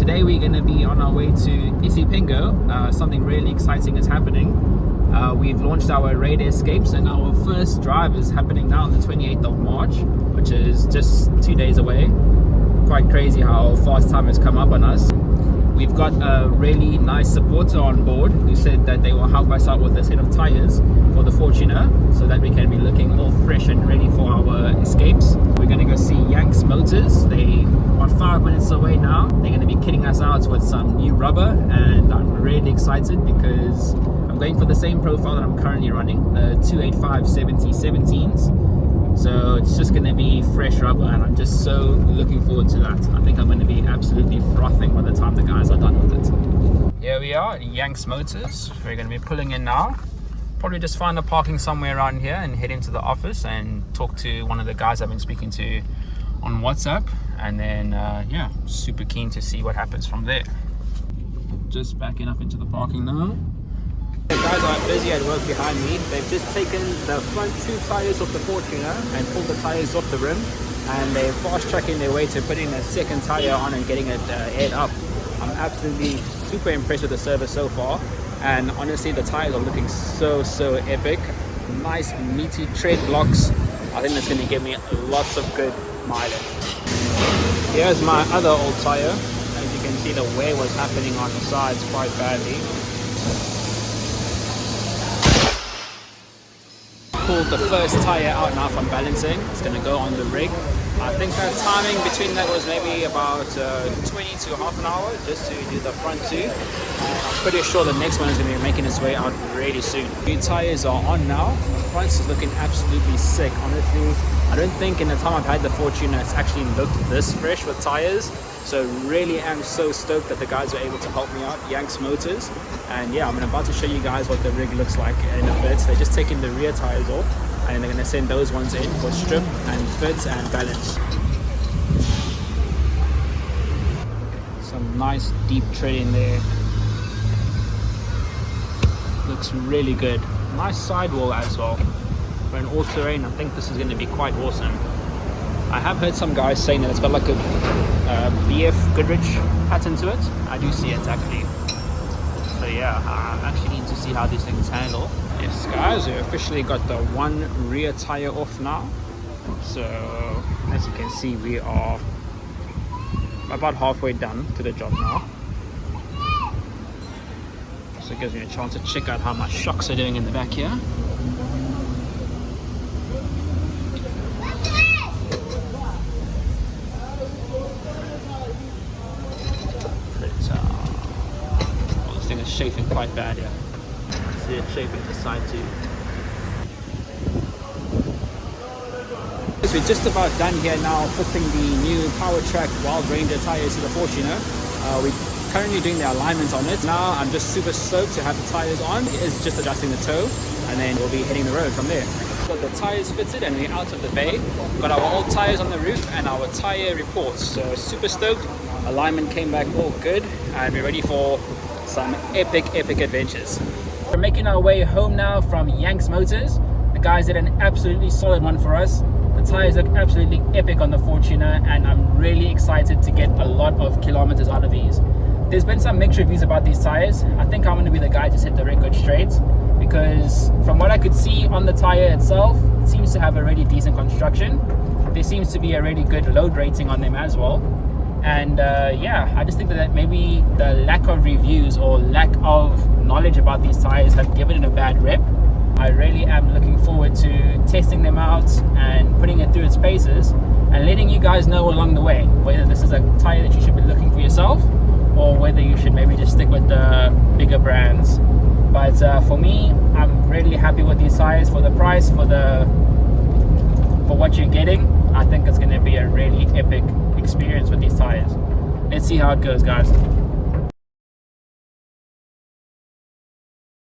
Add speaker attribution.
Speaker 1: today we're going to be on our way to Isipingo. Something really exciting is happening. We've launched our Raid Escapes and our first drive is happening now on the 28th of March, which is just 2 days away. Quite crazy how fast time has come up on us. We've got a really nice supporter on board who said that they will help us out with a set of tires for the Fortuner so that we can be looking all fresh and ready for our escapes. We're going to go see Yanks Motors. They are 5 minutes away now. They're going to be kitting us out with some new rubber, and I'm really excited because I'm going for the same profile that I'm currently running, the 285/70/17s. So it's just going to be fresh rubber, and I'm just so looking forward to that. I think I'm going to be absolutely frothing by the time the guys are done with it. Here we are at Yanks Motors. We're going to be pulling in now. Probably just find a parking somewhere around here and head into the office and talk to one of the guys I've been speaking to on WhatsApp. And then, yeah, super keen to see what happens from there. Just backing up into the parking now. The guys are busy at work behind me. They've just taken the front 2 tires off the Fortuner and pulled the tires off the rim, and they're fast tracking their way to putting a second tire on and getting it aired up. I'm absolutely super impressed with the service so far, and honestly the tires are looking so epic. Nice meaty tread blocks. I think that's going to give me lots of good mileage. Here's my other old tire. As you can see, the wear was happening on the sides quite badly. Pulled the first tire out now from balancing. It's going to go on the rig. I think that timing between that was maybe about 20 to half an hour just to do the front 2. I'm pretty sure the next one is going to be making its way out really soon. New tires are on now. The front is looking absolutely sick. Honestly, I don't think in the time I've had the Fortuner it's actually looked this fresh with tires. So really am so stoked that the guys were able to help me out, Yanks Motors. And yeah, I'm about to show you guys what the rig looks like in a bit. They're just taking the rear tires off, and they're going to send those ones in for strip and fit and balance. Some nice deep tread in there. Looks really good. Nice sidewall as well. For an all-terrain, I think this is going to be quite awesome. I have heard some guys saying that it's got like a BF Goodrich pattern to it. I do see it actually. So yeah, I'm actually keen to see how these things handle. Yes guys, we officially got the one rear tire off now. So as you can see, we are about halfway done to the job now. So it gives me a chance to check out how my shocks are doing in the back here. Chafing quite bad here. See it chafing to side too. We're just about done here now, putting the new Powertrac Wildranger tires to the Fortuner. We're currently doing the alignment on it. Now I'm just super stoked to have the tires on. It is just adjusting the toe, and then we'll be hitting the road from there. Got the tires fitted and we're out of the bay. Got our old tires on the roof and our tire reports. So super stoked. Alignment came back all good, and we're ready for some epic adventures. We're making our way home now from Yanks Motors. The guys did an absolutely solid one for us. The tires look absolutely epic on the Fortuner, and I'm really excited to get a lot of kilometers out of these. There's been some mixed reviews about these tires. I think I'm going to be the guy to set the record straight, because from what I could see on the tire itself, it seems to have a really decent construction. There seems to be a really good load rating on them as well. And yeah, I just think that maybe the lack of reviews or lack of knowledge about these tires have given it a bad rep. I really am looking forward to testing them out and putting it through its paces and letting you guys know along the way whether this is a tire that you should be looking for yourself or whether you should maybe just stick with the bigger brands. But for me, I'm really happy with these tires for the price, for what you're getting. I think it's going to be a really epic experience with these tires. Let's see how it goes, guys.